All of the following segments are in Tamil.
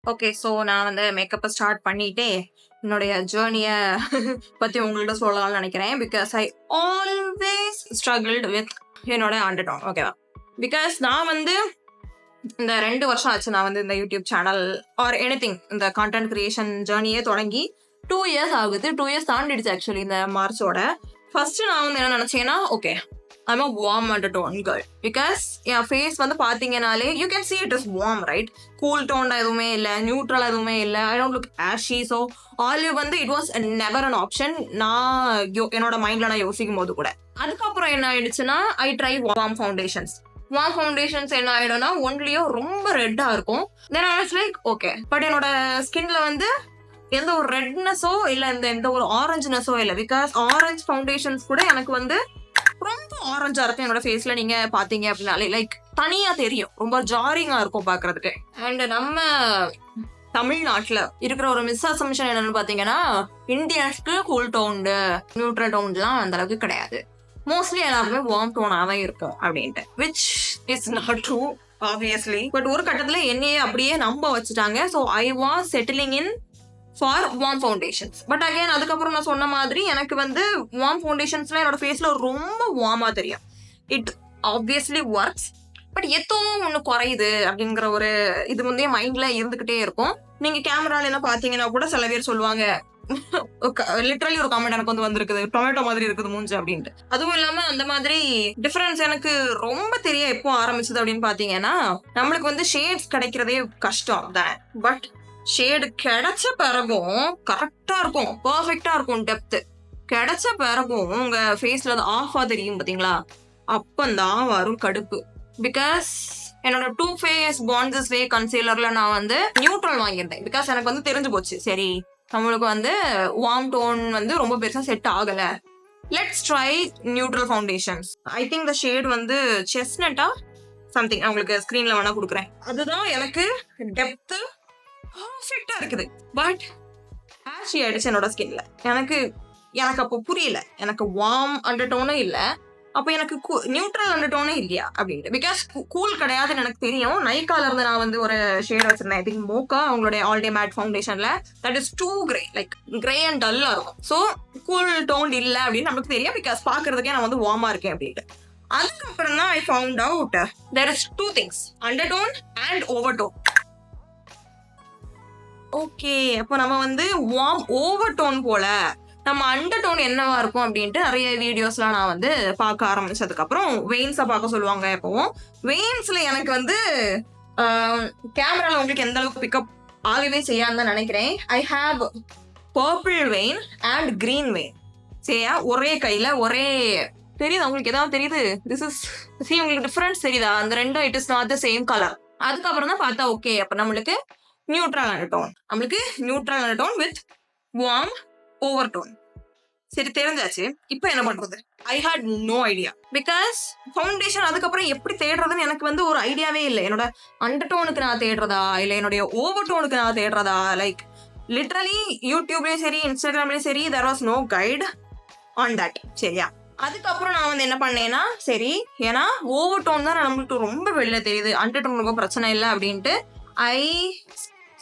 ஓகே. ஸோ நான் வந்து மேக்கப்பை ஸ்டார்ட் பண்ணிட்டே என்னுடைய ஜேர்னியை பற்றி உங்கள்கிட்ட சொல்லலாம்னு நினைக்கிறேன். Because I always struggled with என்னோட அண்டர்டோன். ஓகேவா? பிகாஸ் நான் வந்து இந்த 2 வருஷம் ஆச்சு நான் வந்து இந்த யூடியூப் சேனல் ஆர் எனிதிங் இந்த கான்டென்ட் கிரியேஷன் ஜேர்னியே தொடங்கி 2 இயர்ஸ் ஆகுது. 2 இயர்ஸ் தாண்டிடுச்சு ஆக்சுவலி இந்த மார்ச்சோட. ஃபர்ஸ்ட் நான் வந்து என்ன நினைச்சேன்னா, okay I'm a warm undertone girl because என் ஃபேஸ் வந்து பாத்தீங்கனாலே you can see it is warm, right? Cool tone எதுவுமே இல்லை, நியூட்ரல் எதுவுமே இல்லை. I don't look ashy. So olive வந்து it was never an option. நான் என்னோட மைண்ட்ல நான் யோசிக்கும் போது கூட. அதுக்கப்புறம் என்ன ஆயிடுச்சுன்னா I try warm foundations. Warm foundations என்ன ஆயிடும்னா ஒன்லியோ ரொம்ப ரெட்டா இருக்கும். தென் I was like okay, but என்னோட ஸ்கின்ல வந்து எந்த ஒரு ரெட்னஸோ இல்லை எந்த ஒரு ஆரஞ்சுனஸோ இல்லை. பிகாஸ் ஆரஞ்ச் ஃபவுண்டேஷன்ஸ் கூட எனக்கு வந்து ரொம்ப ஆரஞ்சா இருக்கும் என்னோட ஃபேஸ்ல. நீங்க பாத்தீங்க அப்படின்னாலே லைக் தனியா தெரியும், ரொம்ப ஜாரிங்கா இருக்கும் பாக்குறதுக்கு. அண்ட் நம்ம தமிழ்நாட்டுல இருக்கிற ஒரு மிஸ் அசம்ஷன் என்னன்னு பாத்தீங்கன்னா, இந்தியன்ஸ்க்கு கூல் டோன்டு நியூட்ரல் டோன்லாம் அந்த அளவுக்கு கிடையாது. மோஸ்ட்லி எல்லாருமே வார்ம் டோனாவே இருக்கும் அப்படின்ட்டு, which is not true obviously. But ஒரு கட்டத்துல என்னையே அப்படியே நம்ப வச்சுட்டாங்க. So I was settling in for warm foundations. But again அதுக்கப்புறம் நான் சொன்ன மாதிரி எனக்கு வந்து வார்ம் ஃபவுண்டேஷன்ஸ்லாம் என்னோட ஃபேஸ்ல ரொம்ப வார்மா தெரியும். It obviously works. பட் ஏதோ ஒன்று குறையுது அப்படிங்கிற ஒரு இது வந்து என் மைண்ட்ல இருந்துகிட்டே இருக்கும். நீங்க கேமரால என்ன பாத்தீங்கன்னா கூட சில பேர் சொல்லுவாங்க, லிட்டரலி ஒரு காமெண்ட் எனக்கு வந்து வந்திருக்குது, டொமேட்டோ மாதிரி இருக்குது மூஞ்சி அப்படின்ட்டு. அதுவும் இல்லாம அந்த மாதிரி டிஃபரன்ஸ் எனக்கு ரொம்ப தெரிய எப்போ ஆரம்பிச்சது அப்படின்னு பாத்தீங்கன்னா, நம்மளுக்கு வந்து ஷேட்ஸ் கிடைக்கிறதே கஷ்டம் தானே. பட் ஷேடு கிடைச்ச பிறகும் கரெக்டா இருக்கும், பர்ஃபெக்டா இருக்கும். டெப்த் கிடைச்ச பிறகும் உங்க ஃபேஸ்ல அது ஆஃபா தெரியும் பாத்தீங்களா, அப்பந்தான் வரும் கடுப்பு. பிகாஸ் என்னோட டூ ஃபேஸ் பாண்ட் திஸ் வே கன்சீலர்ல நான் வந்து நியூட்ரல் வாங்கியிருந்தேன். பிகாஸ் எனக்கு வந்து தெரிஞ்சு போச்சு, சரி நம்மளுக்கு வந்து வார்ம் டோன் வந்து ரொம்ப பெருசா செட் ஆகல, let's try neutral foundations. I think the shade வந்து செஸ்னட்டா சம்திங், உங்களுக்கு ஸ்கிரீன்ல வேணா கொடுக்குறேன். அதுதான் எனக்கு டெப்த் பர்ஃபெக்டா இருக்குது. பட் ஆஷி ஆயிடுச்சு என்னோட ஸ்கின்ல. எனக்கு அப்போ புரியல, எனக்கு வார்ம் அண்டர்டோனும் இல்லை, அப்போ எனக்கு நியூட்ரல் அண்டர்டோனே இல்லையா அப்படின்ட்டு. பிகாஸ் கூல் கிடையாதுன்னு எனக்கு தெரியும். நைக்கால இருந்து நான் வந்து ஒரு ஷேட் வச்சிருந்தேன், ஐ திங்க் மோக்கா, அவங்களுடைய ஆல் டே மேட் ஃபவுண்டேஷன்ல. That is too grey, like grey and டல்லா இருக்கும். ஸோ கூல் டோன் இல்லை அப்படின்னு நமக்கு தெரியும். பிகாஸ் பாக்குறதுக்கே நான் வந்து வார்மா இருக்கேன் அப்படின்ட்டு. அதுக்கப்புறம் தான் I found out there is two things, undertone and overtone. Okay, அப்போ நம்ம வந்து வார்ம் ஓவர் டோன் போல நம்ம அண்டர் டோன் என்னவா இருக்கும் அப்படின்ட்டு நிறைய வீடியோஸ்லாம் நான் வந்து பார்க்க ஆரம்பிச்சதுக்கு அப்புறம் வெயின்ஸை பார்க்க சொல்லுவாங்க. எப்பவும் வெயின்ஸ்ல எனக்கு வந்து கேமரால உங்களுக்கு எந்த அளவுக்கு பிக்கப் ஆகவே செய்யாதுன்னு தான் நினைக்கிறேன். I have purple vein and green vein. சரியா, ஒரே கையில ஒரே தெரியுது உங்களுக்கு, எதாவது தெரியுது? திஸ் இஸ் உங்களுக்கு டிஃபரன்ஸ் தெரியுதா? அந்த ரெண்டும் it is not the same colour. அதுக்கப்புறம் தான் பார்த்தா ஓகே, அப்போ நம்மளுக்கு நியூட்ரல் அண்டர்டோன், நம்மளுக்கு neutral undertone with warm overtone. சரி, தெரிஞ்சாச்சு. இப்போ என்ன பண்றது? I had no idea. Because foundation அதுக்கப்புறம் எப்படி தேடுறதுன்னு எனக்கு வந்து ஒரு ஐடியாவே இல்லை. என்னோட அண்டர்டோனுக்கு நான் தேடுறதா இல்லை என்னுடைய ஓவர் டோனுக்கு நான் தேடுறதா, லைக் லிட்ரலி யூடியூப்லயும் சரி இன்ஸ்டாகிராம்லயும் சரி there was no guide on that. சரியா, அதுக்கப்புறம் நான் வந்து என்ன பண்ணேன்னா, சரி ஏன்னா ஓவர் டோன் தான் நம்மளுக்கு ரொம்ப வெளியில தெரியுது, அண்டர்டோனுக்கு பிரச்சனை இல்லை அப்படின்ட்டு ஐ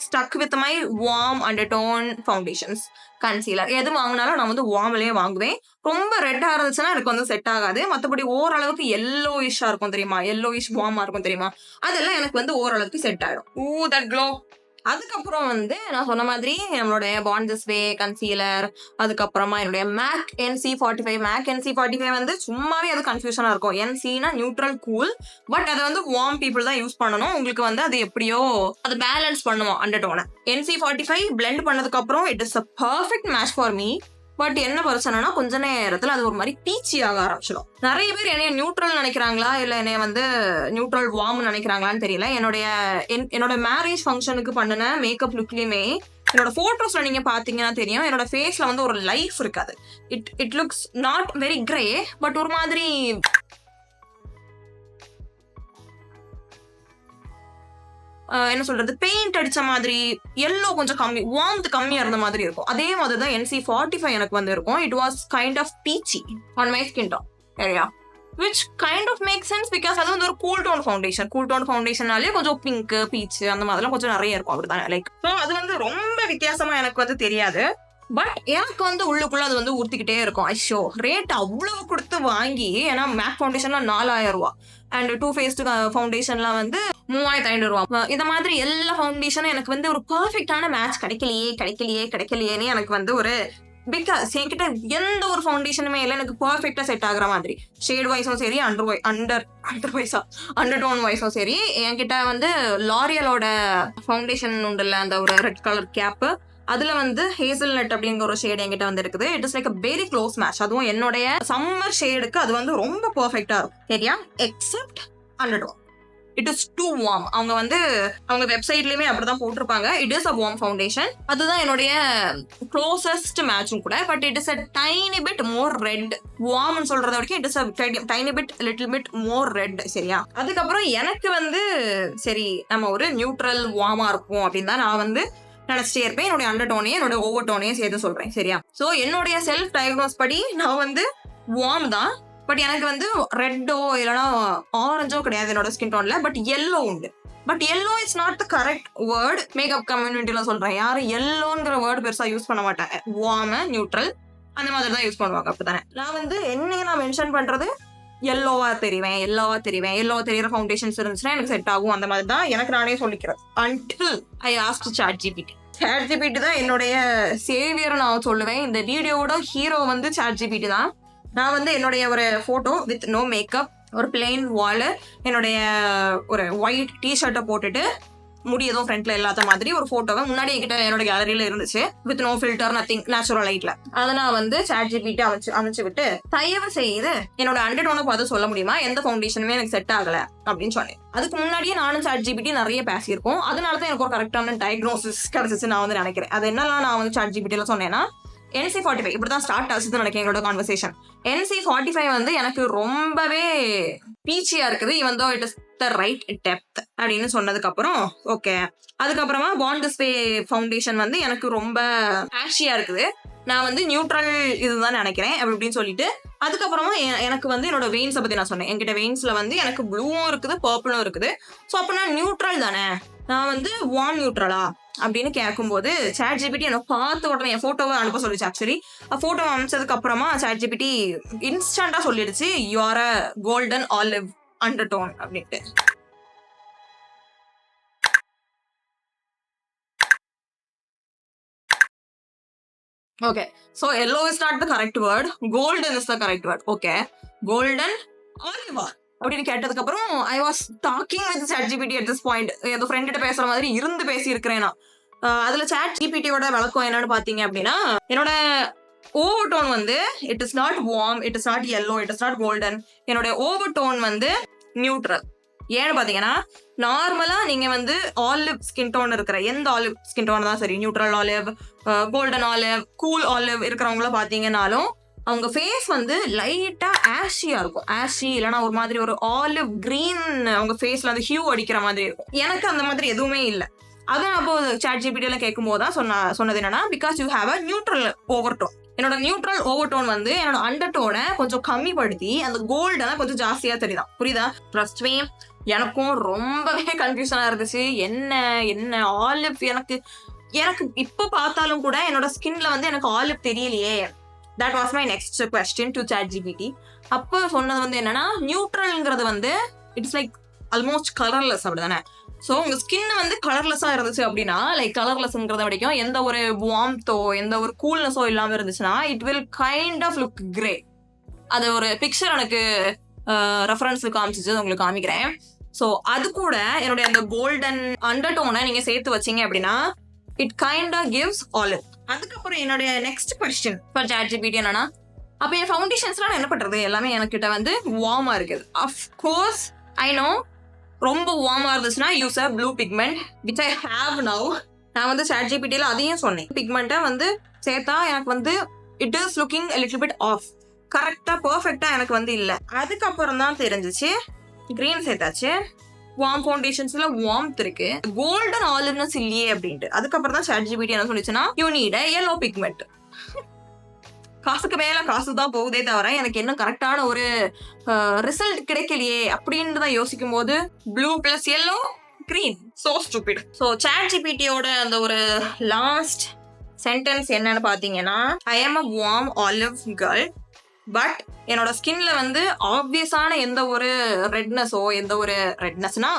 stuck with my warm undertone foundations concealer. எது வாங்கினாலும் நான் வந்து வார்ம்லேயே வாங்குவேன். ரொம்ப ரெட்டாக இருந்துச்சுன்னா எனக்கு வந்து செட் ஆகாது. மற்றபடி ஓரளவுக்கு எல்லோயிஷாக இருக்கும் தெரியுமா, எல்லோயிஷ் வார்மாக இருக்கும் தெரியுமா, அதெல்லாம் எனக்கு வந்து ஓரளவுக்கு செட் ஆகிடும். ஊ தட் க்ளோ. அதுக்கப்புறம் வந்து நான் சொன்ன மாதிரி நம்மளுடைய பாண்ட் திஸ் வே கன்சீலர், அதுக்கப்புறமா என்னுடைய மேக் NC45. மேக் NC45 வந்து சும்மாவே அது கன்ஃபியூஷனா இருக்கும். NCனா நியூட்ரல் கூல், பட் அதை வந்து வார்ம் பீப்புள் தான் யூஸ் பண்ணணும். உங்களுக்கு வந்து அது எப்படியோ அது பேலன்ஸ் பண்ணுவோம் அண்டர்டோனை. NC45 பிளெண்ட் பண்ணதுக்கு அப்புறம் it is a perfect match for me. But என்ன பிரச்சனைனா கொஞ்ச நேரத்துல அது ஒரு மாதிரி பீச்சி ஆக ஆரம்பிச்சிடும். நிறைய பேர் என்னைய நியூட்ரல் நினைக்கிறாங்களா இல்ல என்னைய வந்து நியூட்ரல் வார்ம் நினைக்கிறாங்களான்னு தெரியல. என்னோட மேரேஜ் ஃபங்க்ஷனுக்கு பண்ணின மேக்கப் லுக்லயுமே என்னோட போட்டோஸ்ல நீங்க பாத்தீங்கன்னா தெரியும், என்னோட ஃபேஸ்ல வந்து ஒரு லைஃப் இருக்காது. It looks not very grey, but ஒரு மாதிரி என்ன சொல்றது, பெயிண்ட் அடிச்ச மாதிரி, எல்லோ கொஞ்சம் கம்மி, வார்ம்த் கம்மியா இருந்த மாதிரி இருக்கும். அதே மாதிரி தான் NC45 எனக்கு வந்து இருக்கும். It was kind of peachy on my skin tone. சரியா, which kind of makes sense because அது வந்து ஒரு கூல் டோன் ஃபவுண்டேஷனாலே கொஞ்சம் பிங்க் பீச் அந்த மாதிரிலாம் கொஞ்சம் நிறைய இருக்கும் அப்படிதான் லைக். ஸோ அது வந்து ரொம்ப வித்தியாசமா எனக்கு வந்து தெரியாது. பட் எனக்கு வந்து உள்ளுக்குள்ள அது வந்து ஊர்த்திக்கிட்டே இருக்கும். ஐஷோ ரேட் அவ்வளவு கொடுத்து வாங்கி, ஏன்னா மேக் ஃபவுண்டேஷன்லாம் 4000 ரூபா அண்ட் 2 ஃபேஸ்டு ஃபவுண்டேஷன்லாம் வந்து 3500 ரூபா. இந்த மாதிரி எல்லா ஃபவுண்டேஷனும் எனக்கு வந்து ஒரு பர்ஃபெக்டான மேட்ச் கிடைக்கலையேன்னு எனக்கு வந்து ஒரு பிகாஸ் என்கிட்ட எந்த ஒரு ஃபவுண்டேஷனுமே இல்லை எனக்கு பர்ஃபெக்டா செட் ஆகுற மாதிரி. ஷேட் வைஸும் சரி, அண்டர் டோன் வைஸும் சரி. என்கிட்ட வந்து லாரியலோட ஃபவுண்டேஷன் உண்டுல்ல, அந்த ஒரு ரெட் கலர் கேப்பு, அதுல வந்து ஹேசல்நட் அப்படிங்கிற ஒரு ஷேட் என்கிட்ட வந்து இருக்குது. It is like a very close match. அதுவும் என்னுடைய சம்மர் ஷேடுக்கு அது வந்து ரொம்ப பர்ஃபெக்டா இருக்கும் சரியா. Except undertone, it is too warm. அவங்க வந்து அவங்க வெப்சைட்லயுமே அப்படிதான் போட்டிருப்பாங்க, it is a warm foundation. அதுதான் என்னுடைய க்ளோசஸ்ட் மேட்சும் கூட. But it is a tiny bit more red. வார்ம்னு சொல்றத வரைக்கும் it is a tiny bit little bit more red சரியா. அதுக்கப்புறம் எனக்கு வந்து சரி நம்ம ஒரு நியூட்ரல் வார்மா இருக்கும் அப்படின்னு தான் நான் வந்து நினைச்சிட்டே இருப்பேன். என்னுடைய அண்டர் டோனையும் என்னோட ஓவர் டோனையும் சேர்த்து சொல்றேன் சரியா. ஸோ என்னுடைய செல்ஃப் டயக்னோஸ் படி நான் வந்து வார்ம் தான். பட் எனக்கு வந்து ரெட்டோ இல்லைனா ஆரஞ்சோ கிடையாது என்னோட ஸ்கின் டோன்ல. பட் எல்லோ உண்டு. But yellow is not the correct word. Makeup கம்யூனிட்டில சொல்றேன், யாரும் எல்லோங்கிற வேர்டு பெருசா யூஸ் பண்ண மாட்டாங்க. வார்ம், நியூட்ரல் அந்த மாதிரி தான் யூஸ் பண்ணுவாங்க அப்படித்தானே. நான் வந்து என்னைய நான் மென்ஷன் பண்றது எல்லோவா தெரிவேன், எல்லோ தெரியுற ஃபவுண்டேஷன்ஸ் இருந்துச்சுன்னா எனக்கு செட் ஆகும் அந்த மாதிரி தான் எனக்கு நானே சொல்லிக்கிறேன். அன்டில் ஐ ஆஸ்க்ட் சாட்ஜிபிடி தான் என்னுடைய சேவியர் நான் சொல்லுவேன். இந்த வீடியோவோட ஹீரோ வந்து சாட்ஜிபிடி தான். நான் வந்து என்னுடைய ஒரு போட்டோ வித் நோ மேக்கப், ஒரு பிளெயின் வாலு, என்னுடைய ஒரு ஒயிட் டிஷர்ட்டை போட்டுட்டு முடி எதுவும் ஃப்ரண்ட்ல இல்லாத மாதிரி ஒரு போட்டோவை முன்னாடி என்கிட்ட என்னோட கேலரியில இருந்துச்சு. With no filter, nothing, natural லைட்ல. அதை நான் வந்து சாட்ஜிபிடி அமைச்சு விட்டு தயவு செய்து என்னோட அண்டர் டோனை பார்த்து சொல்ல முடியுமா எந்த ஃபவுண்டேஷனுமே எனக்கு செட் ஆகல அப்படின்னு சொன்னேன். அதுக்கு முன்னாடியே நானும் சாட்ஜிபிடி நிறைய பேசியிருக்கோம். அதனாலதான் எனக்கு ஒரு கரெக்டான டயக்னோசிஸ் கிடைச்சிச்சு நான் வந்து நினைக்கிறேன். அது என்னெல்லாம் நான் வந்து சாட்ஜிபிடியில சொன்னேன்னா, NC45 இப்படிதான் ஸ்டார்ட் ஆச்சுன்னு நினைக்கிறேன் எங்களோட கான்வர்சேஷன். NC45 வந்து எனக்கு ரொம்பவே பீச்சியா இருக்குது, even though it is the right depth அப்படின்னு சொன்னதுக்கு அப்புறம் ஓகே. அதுக்கப்புறமா பாண்ட் டிஸ்ப்ளே ஃபவுண்டேஷன் வந்து எனக்கு ரொம்ப ஆஷியா இருக்குது, நான் வந்து நியூட்ரல் இதுதான் நினைக்கிறேன் அப்படின்னு சொல்லிட்டு. அதுக்கப்புறமா எனக்கு வந்து என்னோட வெயின்ஸை பத்தி நான் சொன்னேன். என்கிட்ட வெயின்ஸ்ல வந்து எனக்கு ப்ளூவும் இருக்குது, பர்பிளும் இருக்குது. ஸோ அப்போ நான் நியூட்ரல் தானே, நான் வந்து வார்ம் நியூட்ரலா அப்படின்னு கேட்கும்போது சாட்ஜிபிடி எனக்கு பார்த்த உடனே என் போட்டோவை அனுப்ப சொல்லிச்சு. ஆக்சுவலி போட்டோவை அனுப்பிச்சதுக்கு அப்புறமா சாட்ஜிபிடி இன்ஸ்டன்டா சொல்லிடுச்சு, you are a golden olive undertone அப்படின்ட்டு. Okay, so yellow is not the correct word, golden is the correct word. Okay, golden olive அப்படின்னு கேட்டதுக்கு அப்புறம் I was talking with ChatGPT at this point. ஏதோ ஃப்ரெண்ட் கிட்ட பேசுற மாதிரி இருந்து பேசி இருக்கிறேன்னா. அதுல சாட்ஜிபிடியோட விளக்கம் என்னன்னு பாத்தீங்க அப்படின்னா, என்னோட ஓவர் டோன் வந்து it is not warm, it is not yellow, it is not golden. என்னோட ஓவர் டோன் வந்து நியூட்ரல். ஏன்னு பாத்தீங்கன்னா, நார்மலா நீங்க வந்து ஆலிவ் ஸ்கின் டோன் இருக்கிற எந்த ஆலிவ் ஸ்கின் டோன் தான் சரி, neutral olive, golden olive, cool olive இருக்கிறவங்கள பாத்தீங்கன்னாலும் அவங்க ஃபேஸ் வந்து லைட்டா ஆஷியா இருக்கும். ஆஷி இல்லைன்னா ஒரு மாதிரி ஒரு ஆலிவ் கிரீன் அவங்க ஃபேஸ்ல வந்து ஹியூ அடிக்கிற மாதிரி இருக்கும். எனக்கு அந்த மாதிரி எதுவுமே இல்லை. அதான் அப்போ சாட்ஜிபிடியில கேட்கும் போது தான் சொன்னது என்னன்னா, because you have a neutral over tone. என்னோட நியூட்ரல் ஓவர் டோன் வந்து என்னோட அண்டர் டோனை கொஞ்சம் கம்மிப்படுத்தி அந்த கோல்டெல்லாம் கொஞ்சம் ஜாஸ்தியா தெரியுதான். புரியுதா? ட்ரஸ்ட் மீ, எனக்கும் ரொம்பவே கன்ஃபியூஷனா இருந்துச்சு. என்ன ஆலிவ் எனக்கு இப்போ பார்த்தாலும் கூட என்னோட ஸ்கின்ல வந்து எனக்கு ஆலிவ் தெரியலையே. That was my next question to ChatGPT. அப்போ சொன்னது வந்து என்னன்னா, நியூட்ரல்ங்கிறது வந்து இட்ஸ் லைக் ஆல்மோஸ்ட் கலர்லெஸ் அப்படிதானே. ஸோ உங்க ஸ்கின் வந்து கலர்லெஸ்ஸா இருந்துச்சு அப்படின்னா, லைக் கலர்லெஸ்ங்கிறத வரைக்கும் எந்த ஒரு வார்ம்த்தோ எந்த ஒரு கூல்னஸோ இல்லாம இருந்துச்சுன்னா it will kind of look grey. அது ஒரு பிக்சர் எனக்கு ரெஃபரன்ஸுக்கு காமிச்சிச்சு, உங்களுக்கு காமிக்கிறேன். ஸோ அது கூட என்னுடைய அந்த கோல்டன் அண்டர் டோனை நீங்க சேர்த்து வச்சீங்க அப்படின்னா it kind of gives olive. அதுக்கப்புறம் என்னுடைய நெக்ஸ்ட் கொஸ்டின் ஃபார் ChatGPT என்னன்னா, அப்போ என் ஃபவுண்டேஷன்ஸ்லாம் என்ன பண்றது, எல்லாமே எனக்கிட்ட வந்து வார்மா இருக்குது. அஃப்கோர்ஸ் ஐ நோ, ரொம்ப வார்மா இருந்துச்சுன்னா use a blue pigment which I have now. நான் வந்து ChatGPTல அதையும் சொன்னேன், பிக்மெண்ட்டை வந்து சேர்த்தா எனக்கு வந்து it is looking a little bit off, கரெக்டா பர்ஃபெக்டா எனக்கு வந்து இல்லை. அதுக்கப்புறம் தான் தெரிஞ்சிச்சு கிரீன் சேர்த்தாச்சு, வார்ம் ஃபவுண்டேஷன்ஸ்ல வார்ம்த் இருக்கு, கோல்டன் ஆலிவ்னஸ் இல்லையே அப்படின்ட்டு. அதுக்கப்புறம் தான் ChatGPT என்ன சொல்லிச்சுன்னா, you need a yellow pigment. காசுக்கு மேல காசு தான் போகுதே தவிர எனக்கு என்ன கரெக்டான ஒரு ரிசல்ட் கிடைக்கலையே அப்படின்னு தான் யோசிக்கும் போது blue plus yellow green so stupid. So சாட் ஜிபிடியோட அந்த ஒரு லாஸ்ட் சென்டென்ஸ் என்னன்னு பார்த்தீங்கன்னா, I am a warm olive girl, but என்னோட ஸ்கின்ல வந்து ஆப்வியஸான எந்த ஒரு ரெட்னஸோ, எந்த ஒரு ரெட்னஸ்னா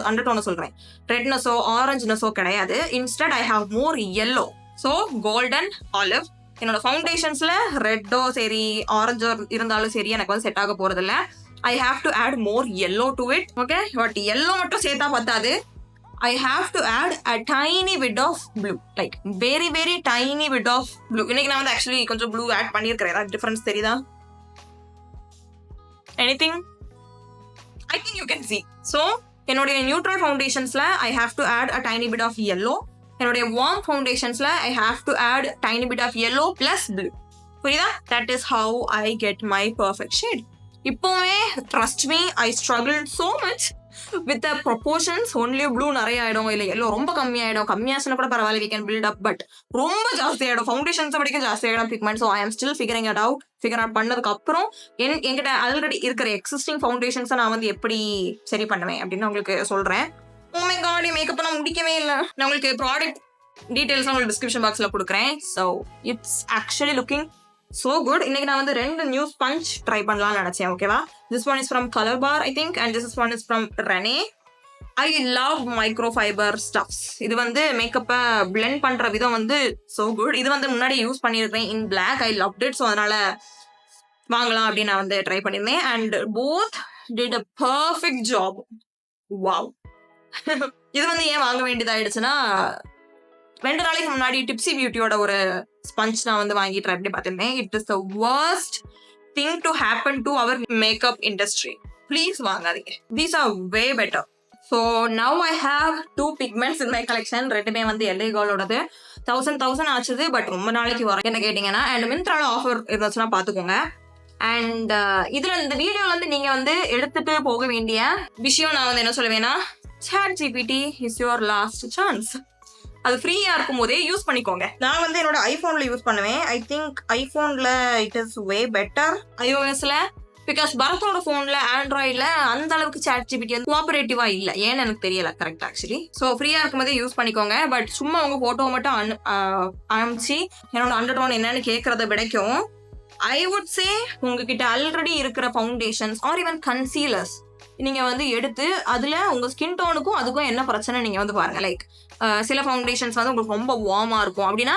அண்டர்டோனை சொல்றேன், ரெட்னஸோ ஆரஞ்சுனஸோ கிடையாது. Instead I have more yellow. So golden olive. என்னோட ஃபவுண்டேஷன்ஸ்ல ரெட்டோ சரி ஆரஞ்சோ இருந்தாலும் சரி எனக்கு வந்து செட் ஆக போறது இல்லை. I have to add more yellow to it. Okay, but yellow மட்டும் சேர்த்தா பத்தாது. I have to add a tiny bit of blue, like very very tiny bit of blue. இன்னைக்கு நான் வந்து actually கொஞ்சம் blue add பண்ணியிருக்கிறேன். ஏதாவது டிஃபரன்ஸ் தெரியுதா? Anything? I think you can see. So என்னுடைய neutral ஃபவுண்டேஷன்ஸ்ல I have to add a tiny bit of yellow. என்னுடைய warm ஃபவுண்டேஷன்ஸ்ல I have to add tiny bit of yellow plus blue. புரியுதா? That is how I get my perfect shade. இப்போவே trust me, I struggled so much with the proportions. only blue நிறைய ஆயிடும், இல்லை yellow ரொம்ப கம்மியாயிடும். கம்மியாச்சுன்னா கூட பரவாயில்ல, we can build up. But ரொம்ப ஜாஸ்தி ஆயிடும், ஃபவுண்டேஷன்ஸ் படிக்க ஜாஸ்தி ஆயிடும் பிக்மெண்ட். ஸோ ஐ ஆம் still figuring it out. Figure out பண்ணதுக்கு அப்புறம் என்கிட்ட ஆல்ரெடி இருக்கிற எக்ஸிஸ்டிங் ஃபவுண்டேஷன்ஸை நான் வந்து எப்படி சரி பண்ணுவேன் அப்படின்னு உங்களுக்கு சொல்றேன். ஓ மை காட், மேக்கப் நான் முடிக்கவே இல்லை. நான் உங்களுக்கு ப்ராடக்ட் டீடைல்ஸ் உங்களுக்கு டிஸ்கிரிப்ஷன் பாக்ஸ்ல கொடுக்குறேன். So it's actually looking so good. இன்னைக்கு நான் வந்து 2 நியூ ஸ்பஞ்ச் ட்ரை பண்ணலாம்னு நினைச்சேன். ஓகேவா? this one is from Color Bar I think, and this one is from Rene. I love microfiber stuffs. இது வந்து மேக்கப்பை blend பண்ற விதம் வந்து so good. இது வந்து முன்னாடி யூஸ் பண்ணியிருக்கேன் in black. I loved it. So அதனால வாங்கலாம் அப்படின்னு நான் வந்து ட்ரை பண்ணியிருந்தேன். and both did a perfect job. wow. இது வந்து ஏன் வாங்க வேண்டியதாயிடுச்சுன்னா, 2 நாளைக்கு முன்னாடி டிப்ஸி பியூட்டியோட ஒரு ஸ்பஞ்ச் நான் வந்து வாங்கி ட்ரை பண்ணி பார்த்திருந்தேன். It is the worst thing to happen to our makeup industry. Please வாங்காதீங்க. these are way better. so now I have 2 pigments in my collection. ரெண்டுமே வந்து LA Girlோடது. 1000 ஆச்சுது, பட் ரொம்ப நாளைக்கு வரும் என்ன கேட்டிங்கன்னா. அண்ட் மிந்த்ரால ஆஃபர் இருந்துச்சுன்னா பார்த்துக்கோங்க. அண்ட் இதுல இந்த வீடியோல வந்து நீங்க வந்து எடுத்துட்டு போக வேண்டிய விஷயம் நான் வந்து என்ன சொல்லுவேன்னா, ChatGPT is your last chance. அது ஃப்ரீயா இருக்கும் போதே யூஸ் பண்ணிக்கோங்க. நான் வந்து என்னோட ஐபோன்ல யூஸ் பண்ணுவேன். ஐ திங்க் ஐபோன்ல இட் இஸ் வே பெட்டர் iOSல. பிகாஸ் பரத்தோட போன்ல ஆண்ட்ராய்ட்ல அந்த அளவுக்கு சாட் ஜிபிடி வந்து கோஆபரேட்டிவா இல்லை. ஏன்னு எனக்கு தெரியல கரெக்ட் ஆக்சுவலி. ஸோ ஃப்ரீயா இருக்கும் போதே யூஸ் பண்ணிக்கோங்க. பட் சும்மா உங்க போட்டோ மட்டும் அனுப்பிச்சு என்னோட அண்டர்டோன் என்னன்னு கேட்கறத விடைக்கும் ஐ வுட் சே உங்ககிட்ட ஆல்ரெடி இருக்கிற ஃபவுண்டேஷன்ஸ் ஆர் ஈவன் கன்சீலர்ஸ் நீங்க வந்து எடுத்து அதுல உங்க ஸ்கின் டோனுக்கும் அதுக்கும் என்ன பிரச்சனை நீங்க வந்து பாருங்க. லைக் சில ஃபவுண்டேஷன்ஸ் வந்து உங்களுக்கு ரொம்ப வார்மா இருக்கும் அப்படின்னா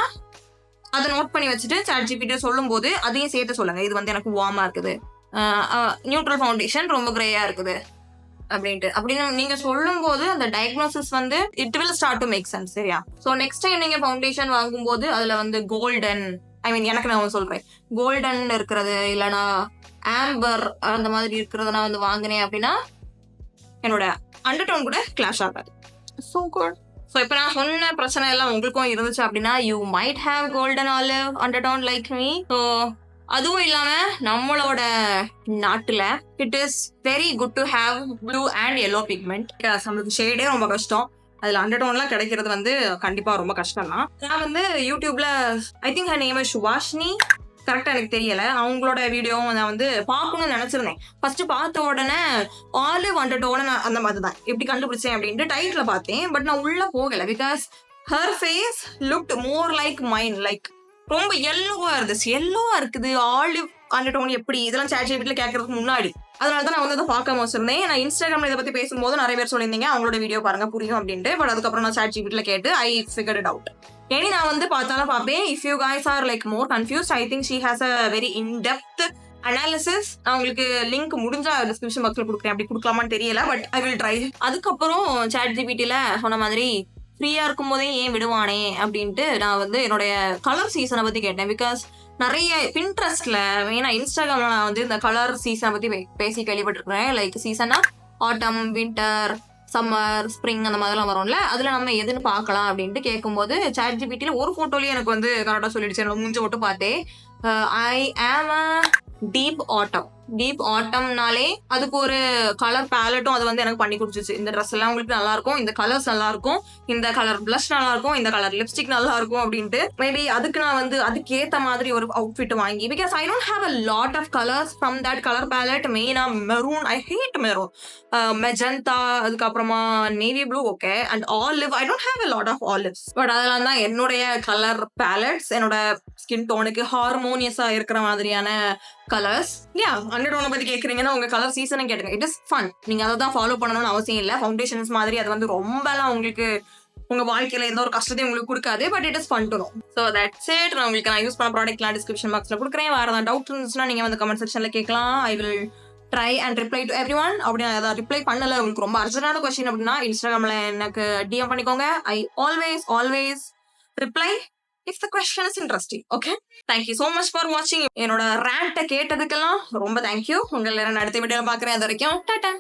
அதை நோட் பண்ணி வச்சுட்டு சாட் ஜிபிடி சொல்லும் போது அதையும் சேர்த்து சொல்லுங்க. இது வந்து எனக்கு வார்மா இருக்குது, நியூட்ரல் ஃபவுண்டேஷன் ரொம்ப கிரேயா இருக்குது அப்படின்னு நீங்க சொல்லும் போது அந்த டயக்னோசிஸ் வந்து it will start to make sense. சரியா? ஸோ நெக்ஸ்ட் டைம் நீங்க ஃபவுண்டேஷன் வாங்கும்போது அதுல வந்து கோல்டன், ஐ மீன் எனக்கு நான் சொல்றேன், கோல்டன் இருக்கிறது இல்லைனா ஆம்பர் அந்த மாதிரி இருக்கிறத நான் வந்து வாங்கினேன் அப்படின்னா என்னோட அண்டர்டோன் கூட கிளாஷ் ஆகாது. So good. ஸோ இப்போ நான் சொன்ன பிரச்சனை எல்லாம் உங்களுக்கும் இருந்துச்சு அப்படின்னா you might have golden olive undertone like me. So அதுவும் இல்லாம நம்மளோட நாட்டுல it is very good to have blue and yellow pigment. நம்மளுக்கு ஷேடே ரொம்ப கஷ்டம், அதுல அண்டர்டோன்லாம் கிடைக்கிறது வந்து கண்டிப்பா ரொம்ப கஷ்டம் தான். நான் வந்து யூடியூப்ல I think her name is Subhashini, கரெக்டா எனக்கு தெரியல, அவங்களோட வீடியோவும் நான் வந்து பார்க்கணும்னு நினைச்சிருந்தேன். ஃபர்ஸ்ட் பார்த்த உடனே ஆலிவ் அண்டர்டோன் அந்த மாதிரி தான் எப்படி கண்டுபிடிச்சேன் அப்படின்ட்டு டைட்டில் பார்த்தேன். பட் நான் உள்ள போகல because her face looked more like mine. Like ரொம்ப எல்லோவா இருந்துச்சு. எல்லோவா இருக்குது ஆலிவ் அண்டர்டோன் எப்படி, இதெல்லாம் சாட் ஜிபிடில கேட்கறதுக்கு முன்னாடி. அதனால தான் நான் வந்து அதை பார்க்காம வச்சிருந்தேன். நான் இன்ஸ்டாகிராம்ல இதை பத்தி பேசும்போது நிறைய பேர் சொல்லியிருந்தீங்க அவங்களோட வீடியோ பாருங்க புரியும் அப்படின்ட்டு. பட் அதுக்கப்புறம் நான் சாட் ஜிபிடில கேட்டு ஐ ஃபிகர்ட் இட் அவுட். ஏனி நான் வந்து பார்த்தாலும் பார்ப்பேன். If you guys are like more confused, I think she has a very in-depth analysis. நான் உங்களுக்கு லிங்க் முடிஞ்சா டிஸ்கிரிப்ஷன் பாக்ஸ்ல கொடுக்குறேன். அப்படி கொடுக்கலாமான்னு தெரியல, பட் ஐ வில் ட்ரை. அதுக்கப்புறம் சாட் ஜிபிடில சொன்ன மாதிரி ஃப்ரீயா இருக்கும் போதே ஏன் விடுவானே அப்படின்ட்டு நான் வந்து என்னுடைய கலர் சீசனை பத்தி கேட்டேன். பிகாஸ் நிறைய பின்ட்ரெஸ்ட்ல மெயினா இன்ஸ்டாகிராம்ல நான் வந்து இந்த கலர் சீசனை பத்தி பேசி கேள்விப்பட்டிருக்கிறேன். லைக் சீசனா ஆட்டம், வின்டர், சம்மர், ஸ்ப்ரிங் அந்த மாதிரிலாம் வரும்ல, அதுல நம்ம எதுன்னு பார்க்கலாம் அப்படின்ட்டு கேட்கும்போது சாட் ஜிபிடில ஒரு போட்டோலயே எனக்கு வந்து கரெக்டா சொல்லிடுச்சு. என்னோட மூஞ்ச மட்டும் பார்த்தே ஐ am a deep atom deep ஆட்டம்னாலே அதுக்கு ஒரு கலர் பேலட்டும் அது வந்து எனக்கு பண்ணி கொடுத்துச்சு. இந்த ட்ரெஸ் எல்லாம் உங்களுக்கு நல்லா இருக்கும், இந்த கலர்ஸ் நல்லா இருக்கும், இந்த கலர் பிளஷ் நல்லா இருக்கும், இந்த கலர் லிப்ஸ்டிக் நல்லா இருக்கும் அப்படின்ட்டு. மேபி அதுக்கு நான் வந்து அதுக்கு ஏத்த மாதிரி ஒரு அவுட்ஃபிட் வாங்கி, because I don't have a lot of colours from that colour palette. மெயினா maroon, I hate maroon, magenta, அதுக்கப்புறமா navy blue, okay, and olive. I don't have a lot of olives. But அதெல்லாம் தான் என்னுடைய கலர் பேலட்ஸ், என்னோட ஸ்கின் டோனுக்கு ஹார்மோனியஸா இருக்கிற மாதிரியான கலர்ஸ். யா, 101 பத்தி கேக்குறீங்கன்னா உங்க கலர் சீசனை கேட்டுங்க. It is fun. நீங்க அதை தான் ஃபாலோ பண்ணணும்னு அவசியம் இல்லை. ஃபவுண்டேஷன்ஸ் மாதிரி அது வந்து ரொம்பலாம் உங்களுக்கு உங்க வாழ்க்கையில எந்த ஒரு கஷ்டத்தையும் உங்களுக்கு கொடுக்காது. But it is fun to know. So that's it. நான் யூஸ் பண்ண ப்ராடக்ட்லாம் டிஸ்கிரிப்ஷன் பாக்ஸ்ல கொடுக்குறேன். வேற ஏதாவது டவுட் இருந்துச்சுன்னா நீங்க வந்து கமெண்ட் செக்ஷன்ல கேட்கலாம். I will try and reply to every one. அப்படி நான் ஏதாவது ரிப்ளை பண்ணல, உங்களுக்கு ரொம்ப அர்ஜென்டான கொஸ்டின் அப்படின்னா இன்ஸ்டாகிராம்ல எனக்கு டிஎம் பண்ணிக்கோங்க. I always reply if the question is interesting. Okay, thank you so much for watching. என்னோட ரேண்ட்டை கேட்டதுக்கெல்லாம் ரொம்ப தேங்க்யூ. உங்களை நான் அடுத்த வீடியோல பார்க்குறேன். அது வரைக்கும் டாடா.